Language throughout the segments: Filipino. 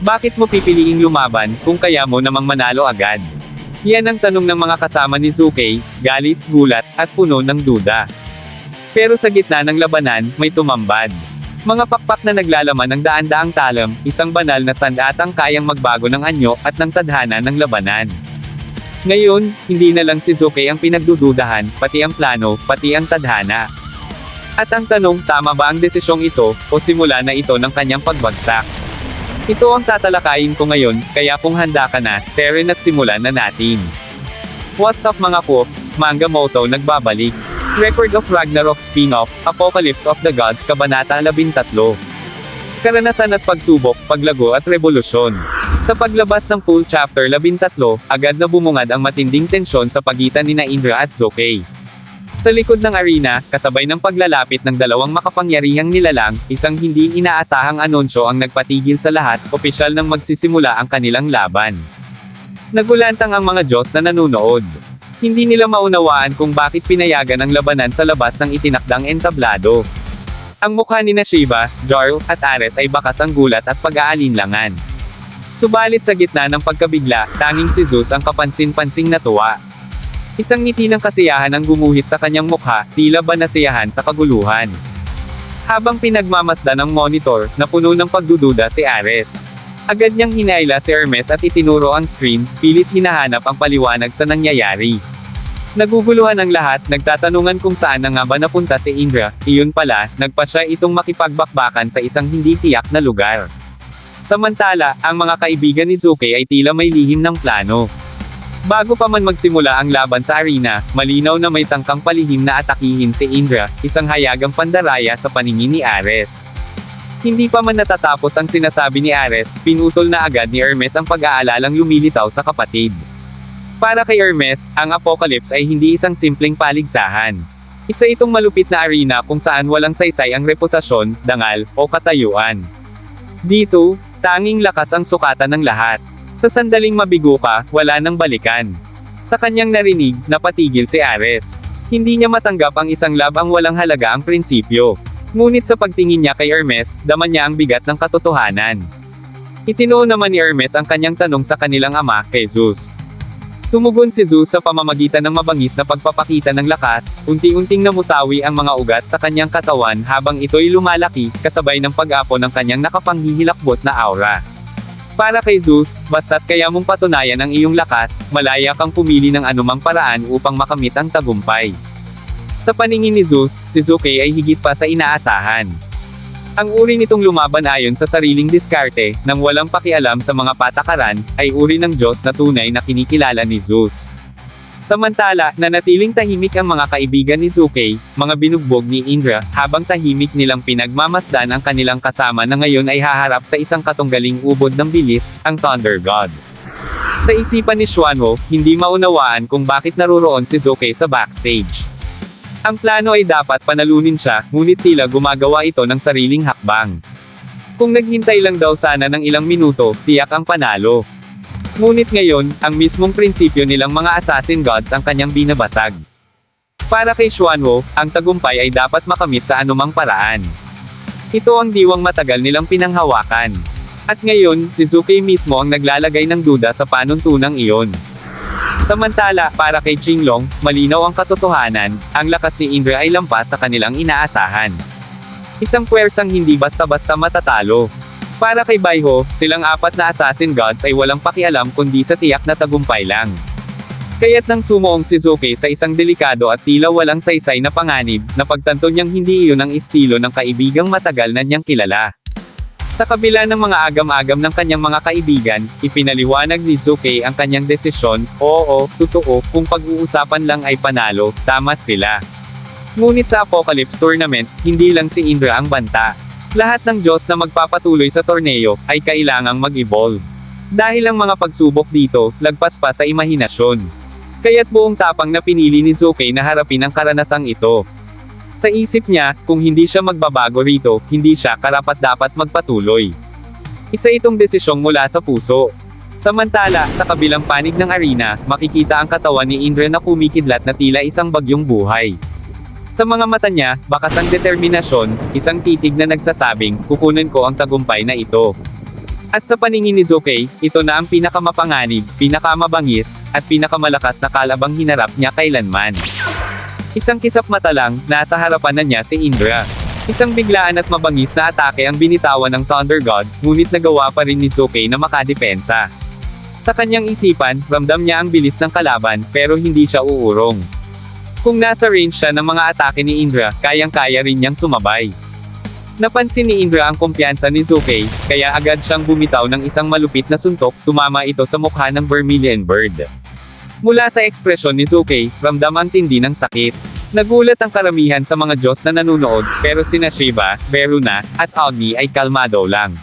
Bakit mo pipiliing lumaban, kung kaya mo namang manalo agad? Yan ang tanong ng mga kasama ni Sasuke, galit, gulat, at puno ng duda. Pero sa gitna ng labanan, may tumambad. Mga pakpak na naglalaman ng daan-daang talam, isang banal na sandatang kayang magbago ng anyo at ng tadhana ng labanan. Ngayon, hindi na lang si Sasuke ang pinagdududahan, pati ang plano, pati ang tadhana. At ang tanong, tama ba ang desisyong ito, o simula na ito ng kanyang pagbagsak? Ito ang tatalakayin ko ngayon, kaya kung handa ka na, tara at simulan na natin. What's up mga Poops, Manga Moto nagbabalik. Record of Ragnarok spin-off, Apocalypse of the Gods Kabanata 13. Karanasan at pagsubok, paglago at revolusyon. Sa paglabas ng full chapter 13, agad na bumungad ang matinding tensyon sa pagitan nina Indra at Sasuke. Sa likod ng arena, kasabay ng paglalapit ng dalawang makapangyarihang nilalang, isang hindi inaasahang anunsyo ang nagpatigil sa lahat, opisyal nang magsisimula ang kanilang laban. Nagulantang ang mga Diyos na nanunood. Hindi nila maunawaan kung bakit pinayagan ang labanan sa labas ng itinakdang entablado. Ang mukha nina Shiva, Jarl, at Ares ay bakas ang gulat at pag-aalinlangan. Subalit sa gitna ng pagkabigla, tanging si Zeus ang kapansin-pansing natuwa. Isang ngiti ng kasiyahan ang gumuhit sa kanyang mukha, tila ba nasiyahan sa kaguluhan. Habang pinagmamasdan ng monitor, napuno ng pagdududa si Ares. Agad niyang hinaila si Hermes at itinuro ang screen, pilit hinahanap ang paliwanag sa nangyayari. Naguguluhan ang lahat, nagtatanungan kung saan na nga ba napunta si Indra, iyon pala, nagpa siya itong makipagbakbakan sa isang hindi tiyak na lugar. Samantala, ang mga kaibigan ni Sasuke ay tila may lihim ng plano. Bago pa man magsimula ang laban sa arena, malinaw na may tangkang palihim na atakihin si Indra, isang hayagang pandaraya sa paningin ni Ares. Hindi pa man natatapos ang sinasabi ni Ares, pinutol na agad ni Hermes ang pag-aalalang lumilitaw sa kapatid. Para kay Hermes, ang Apocalypse ay hindi isang simpleng paligsahan. Isa itong malupit na arena kung saan walang saysay ang reputasyon, dangal, o katayuan. Dito, tanging lakas ang sukatan ng lahat. Sa sandaling mabigo ka, wala nang balikan. Sa kanyang narinig, napatigil si Ares. Hindi niya matanggap ang isang labang walang halaga ang prinsipyo. Ngunit sa pagtingin niya kay Hermes, dama niya ang bigat ng katotohanan. Itinuon naman ni Hermes ang kanyang tanong sa kanilang ama, kay Zeus. Tumugon si Zeus sa pamamagitan ng mabangis na pagpapakita ng lakas, unti-unting namutawi ang mga ugat sa kanyang katawan habang ito'y lumalaki, kasabay ng pag-apo ng kanyang nakapanghihilakbot na aura. Para kay Zeus, basta't kaya mong patunayan ang iyong lakas, malaya kang pumili ng anumang paraan upang makamit ang tagumpay. Sa paningin ni Zeus, si Sasuke ay higit pa sa inaasahan. Ang uri nitong lumaban ayon sa sariling diskarte, nang walang pakialam sa mga patakaran, ay uri ng Diyos na tunay na kinikilala ni Zeus. Samantala, nanatiling tahimik ang mga kaibigan ni Sasuke, mga binugbog ni Indra, habang tahimik nilang pinagmamasdan ang kanilang kasama na ngayon ay haharap sa isang katunggaling ubod ng bilis, ang Thunder God. Sa isipan ni Xuanwo, hindi maunawaan kung bakit naruroon si Sasuke sa backstage. Ang plano ay dapat panalunin siya, ngunit tila gumagawa ito ng sariling hakbang. Kung naghintay lang daw sana ng ilang minuto, tiyak ang panalo. Ngunit ngayon, ang mismong prinsipyo nilang mga assassin gods ang kanyang binabasag. Para kay Xuanwo, ang tagumpay ay dapat makamit sa anumang paraan. Ito ang diwang matagal nilang pinanghawakan. At ngayon, si Sasuke mismo ang naglalagay ng duda sa panuntunang iyon. Samantala, para kay Qinglong, malinaw ang katotohanan, ang lakas ni Indra ay lampas sa kanilang inaasahan. Isang puwersang hindi basta-basta matatalo. Para kay Baiho, silang apat na assassin gods ay walang pakialam kundi sa tiyak na tagumpay lang. Kaya't nang sumuong si Sasuke sa isang delikado at tila walang saysay na panganib, napagtanto niyang hindi iyon ang estilo ng kaibigang matagal na niyang kilala. Sa kabila ng mga agam-agam ng kanyang mga kaibigan, ipinaliwanag ni Sasuke ang kanyang desisyon, oo, totoo, kung pag-uusapan lang ay panalo, tama sila. Ngunit sa Apocalypse Tournament, hindi lang si Indra ang banta. Lahat ng Diyos na magpapatuloy sa torneo, ay kailangang mag-evolve. Dahil ang mga pagsubok dito, lagpas pa sa imahinasyon. Kaya't buong tapang na pinili ni Sasuke na harapin ang karanasang ito. Sa isip niya, kung hindi siya magbabago rito, hindi siya karapat-dapat magpatuloy. Isa itong desisyong mula sa puso. Samantala, sa kabilang panig ng arena, makikita ang katawan ni Indra na kumikidlat na tila isang bagyong buhay. Sa mga mata niya, bakas ang determinasyon, isang titig na nagsasabing, kukunin ko ang tagumpay na ito. At sa paningin ni Sukey, ito na ang pinakamapanganib, pinakamabangis, at pinakamalakas na kalabang hinarap niya kailanman. Isang kisap mata lang, nasa harapan na niya si Indra. Isang biglaan at mabangis na atake ang binitawan ng Thunder God, ngunit nagawa pa rin ni Sukey na makadepensa. Sa kanyang isipan, ramdam niya ang bilis ng kalaban, pero hindi siya uurong. Kung nasa range siya ng mga atake ni Indra, kayang-kaya rin niyang sumabay. Napansin ni Indra ang kumpiyansa ni Sukey, kaya agad siyang bumitaw ng isang malupit na suntok, tumama ito sa mukha ng Vermilion Bird. Mula sa ekspresyon ni Sukey, ramdam ang tindi ng sakit. Nagulat ang karamihan sa mga Diyos na nanunood, pero sina Shiva, Varuna, at Agni ay kalmado lang.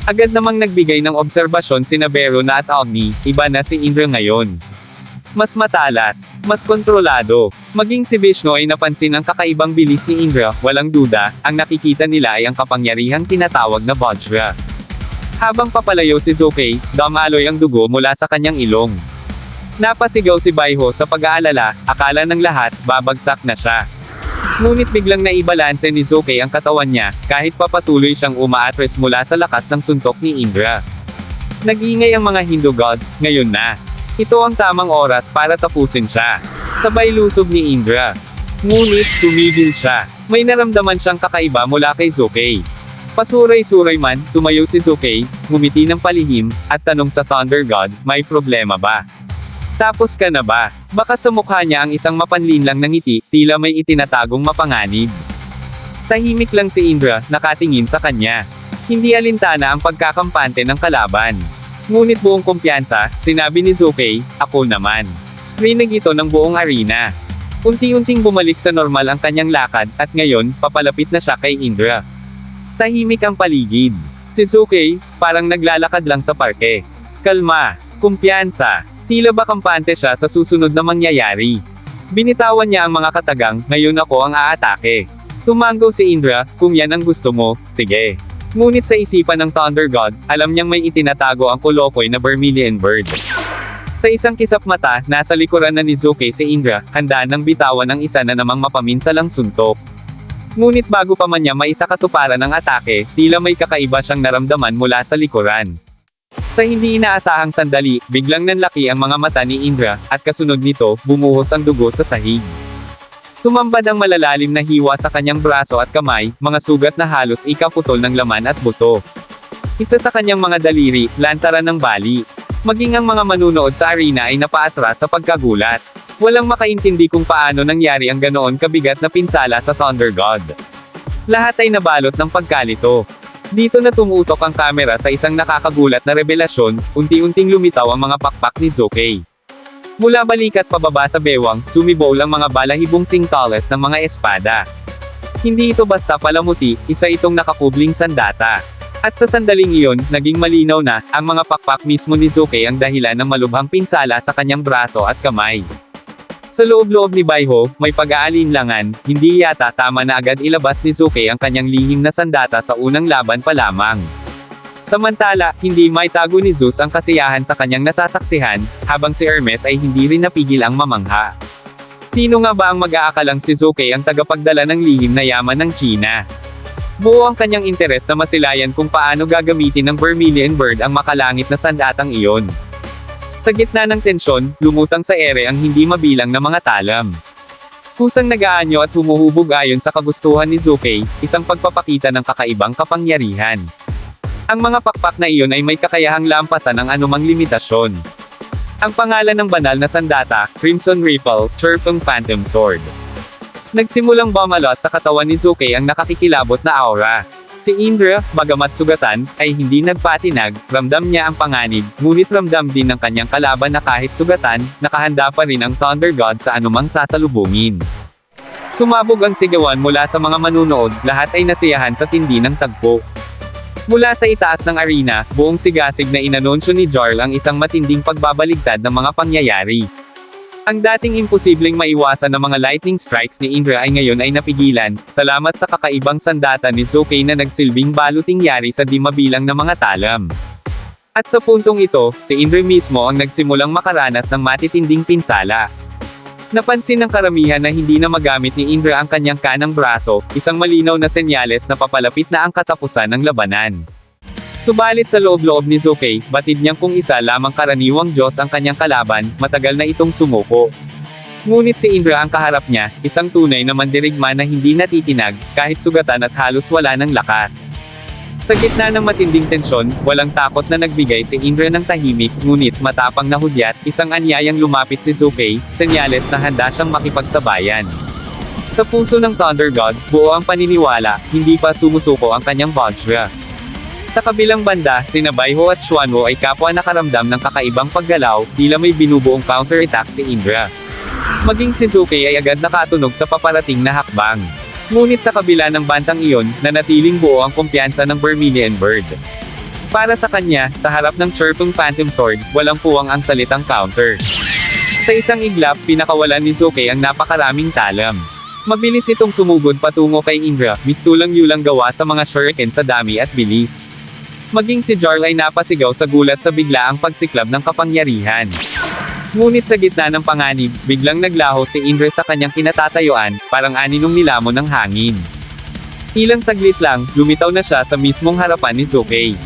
Agad namang nagbigay ng obserbasyon sina Varuna at Agni, iba na si Indra ngayon. Mas matalas, mas kontrolado. Maging si Vishnu ay napansin ang kakaibang bilis ni Indra, walang duda, ang nakikita nila ay ang kapangyarihang tinatawag na Vajra. Habang papalayo si Sukey, damaloy ang dugo mula sa kanyang ilong. Napasigaw si Baiho sa pag-aalala, akala ng lahat, babagsak na siya. Ngunit biglang naibalanse ni Sukey ang katawan niya, kahit papatuloy siyang umaatres mula sa lakas ng suntok ni Indra. Nag-ingay ang mga Hindu gods, ngayon na. Ito ang tamang oras para tapusin siya. Sabay lusob ni Indra. Ngunit, tumigil siya. May naramdaman siyang kakaiba mula kay Sukey. Pasuray-suray man, tumayo si Sukey, ngumiti ng palihim, at tanong sa Thunder God, may problema ba? Tapos ka na ba? Baka sa mukha niya ang isang mapanlinlang na ngiti, tila may itinatagong mapanganib. Tahimik lang si Indra, nakatingin sa kanya. Hindi alintana ang pagkakampante ng kalaban. Ngunit buong kumpiyansa, sinabi ni Sukey, ako naman. Rinig ito ng buong arena. Unti-unting bumalik sa normal ang kanyang lakad, at ngayon, papalapit na siya kay Indra. Tahimik ang paligid. Si Sukey, parang naglalakad lang sa parke. Kalma, kumpiyansa. Tila ba kampante siya sa susunod na mangyayari. Binitawan niya ang mga katagang, ngayon ako ang aatake. Tumanggo si Indra, kung yan ang gusto mo, sige. Ngunit sa isipan ng Thunder God, alam niyang may itinatago ang kolokoy na Vermilion Bird. Sa isang kisap mata, nasa likuran na ni Sukey si Indra, handa nang bitawan ang isa na namang mapaminsalang suntok. Ngunit bago pa man niya maisakatuparan ang atake, tila may kakaiba siyang naramdaman mula sa likuran. Sa hindi inaasahang sandali, biglang nanlaki ang mga mata ni Indra, at kasunod nito, bumuhos ang dugo sa sahig. Tumambad ang malalalim na hiwa sa kanyang braso at kamay, mga sugat na halos ikaputol ng laman at buto. Isa sa kanyang mga daliri, lantaran ng bali. Maging ang mga manunood sa arena ay napaatras sa pagkagulat. Walang makaintindi kung paano nangyari ang ganoon kabigat na pinsala sa Thunder God. Lahat ay nabalot ng pagkalito. Dito na tumutok ang kamera sa isang nakakagulat na revelasyon, unti-unting lumitaw ang mga pakpak ni Sukey. Mula balikat pababa sa bewang, sumibol ang mga balahibong singtales ng mga espada. Hindi ito basta palamuti, isa itong nakakubling sandata. At sa sandaling iyon, naging malinaw na, ang mga pakpak mismo ni Sukey ang dahilan ng malubhang pinsala sa kanyang braso at kamay. Sa loob-loob ni Baiho, may pag-aalinlangan, hindi yata tama na agad ilabas ni Sukey ang kanyang lihim na sandata sa unang laban pa lamang. Samantala, hindi maitago ni Zeus ang kasiyahan sa kanyang nasasaksihan, habang si Hermes ay hindi rin napigil ang mamangha. Sino nga ba ang mag-aakalang si Sukey ang tagapagdala ng lihim na yaman ng China? Buo ang kanyang interes na masilayan kung paano gagamitin ng Vermilion Bird ang makalangit na sandatang iyon. Sa gitna ng tensyon, lumutang sa ere ang hindi mabilang na mga talam. Kusang nag-aanyo at humuhubog ayon sa kagustuhan ni Sukey, isang pagpapakita ng kakaibang kapangyarihan. Ang mga pakpak na iyon ay may kakayahang lampasan ang anumang limitasyon. Ang pangalan ng banal na sandata, Crimson Ripple, Chirping Phantom Sword. Nagsimulang bumalot sa katawan ni Sukey ang nakakikilabot na aura. Si Indra, bagamat sugatan, ay hindi nagpatinag, ramdam niya ang panganib, ngunit ramdam din ng kanyang kalaban na kahit sugatan, nakahanda pa rin ang Thunder God sa anumang sasalubungin. Sumabog ang sigawan mula sa mga manunood, lahat ay nasiyahan sa tindi ng tagpo. Mula sa itaas ng arena, buong sigasig na inanunsyo ni Jarl ang isang matinding pagbabaligtad ng mga pangyayari. Ang dating imposibleng maiwasan na mga lightning strikes ni Indra ay ngayon ay napigilan, salamat sa kakaibang sandata ni Sukey na nagsilbing baluting yari sa di mabilang na mga talam. At sa puntong ito, si Indra mismo ang nagsimulang makaranas ng matitinding pinsala. Napansin ng karamihan na hindi na magamit ni Indra ang kanyang kanang braso, isang malinaw na senyales na papalapit na ang katapusan ng labanan. Subalit sa loob-loob ni Sukey, batid niyang kung isa lamang karaniwang Diyos ang kanyang kalaban, matagal na itong sumuko. Ngunit si Indra ang kaharap niya, isang tunay na mandirigma na hindi natitinag, kahit sugatan at halos wala ng lakas. Sa gitna ng matinding tensyon, walang takot na nagbigay si Indra ng tahimik, ngunit matapang na hudyat, isang anyayang lumapit si Sukey, senyales na handa siyang makipagsabayan. Sa puso ng Thunder God, buo ang paniniwala, hindi pa sumusuko ang kanyang Vajra. Sa kabilang banda, sina Baiho at Xuanwo ay kapwa nakaramdam ng kakaibang paggalaw, tila may binubuong counter-attack si Indra. Maging si Sukey ay agad nakatunog sa paparating na hakbang. Ngunit sa kabila ng bantang iyon, nanatiling buo ang kumpiyansa ng Vermilion Bird. Para sa kanya, sa harap ng chirping Phantom Sword, walang puwang ang salitang counter. Sa isang iglap, pinakawalan ni Sukey ang napakaraming talam. Mabilis itong sumugod patungo kay Indra, mistulang-yulang gawa sa mga shuriken sa dami at bilis. Maging si Jarl ay napasigaw sa gulat sa biglaang pagsiklab ng kapangyarihan. Ngunit sa gitna ng panganib, biglang naglaho si Indra sa kanyang kinatatayuan, parang aninong nilamon ng hangin. Ilang saglit lang, lumitaw na siya sa mismong harapan ni Sukey.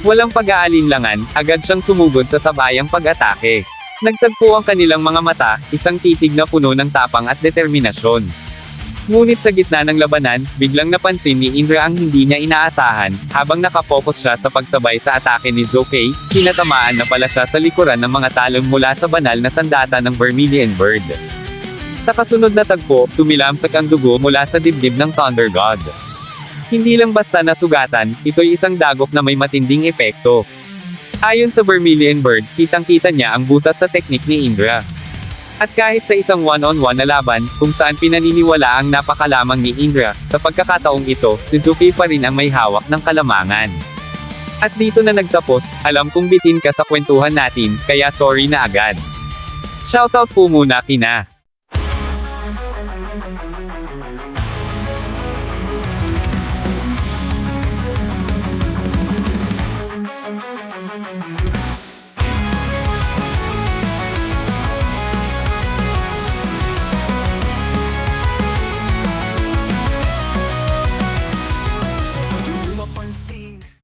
Walang pag-aalinlangan, agad siyang sumugod sa sabayang pag-atake. Nagtagpo ang kanilang mga mata, isang titig na puno ng tapang at determinasyon. Ngunit sa gitna ng labanan, biglang napansin ni Indra ang hindi niya inaasahan, habang nakapokus siya sa pagsabay sa atake ni Sukey, tinatamaan na pala siya sa likuran ng mga talon mula sa banal na sandata ng Vermilion Bird. Sa kasunod na tagpo, tumilamsak ang dugo mula sa dibdib ng Thunder God. Hindi lang basta nasugatan, ito'y isang dagok na may matinding epekto. Ayon sa Vermilion Bird, kitang-kita niya ang butas sa teknik ni Indra. At kahit sa isang one-on-one na laban, kung saan pinaniniwala ang napakalamang ni Indra, sa pagkakataong ito, si Sukey pa rin ang may hawak ng kalamangan. At dito na nagtapos, alam kong bitin ka sa kwentuhan natin, kaya sorry na agad. Shoutout po muna kina